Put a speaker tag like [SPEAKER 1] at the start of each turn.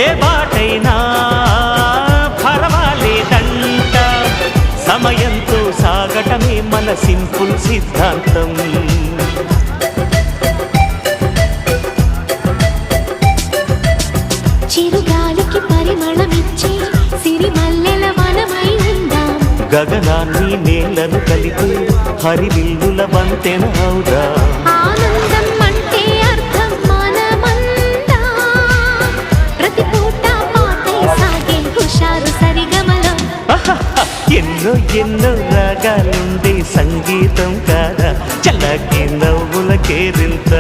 [SPEAKER 1] ఏ బాటైనా పర్వాలేదంట సమయంతో సాగటమే మన సింపుల్ సిద్ధాంతం.
[SPEAKER 2] చిరుగాలికి పరిమళమిచ్చే సిరిమల్లెల వనమై ఉందాం.
[SPEAKER 1] గగనాన్ని నేలను కలిపి హరివిల్లుల వంతెన అవుదాం.
[SPEAKER 2] ఆనందం అంటే అర్థం మనమందా ప్రతి పూట పాటై సాగే హుషారు సరిగమలో.
[SPEAKER 1] ఎన్నో ఎన్నో రాగాలుండే సంగీతం కాదా చల్లకి నవ్వుల కేరింత.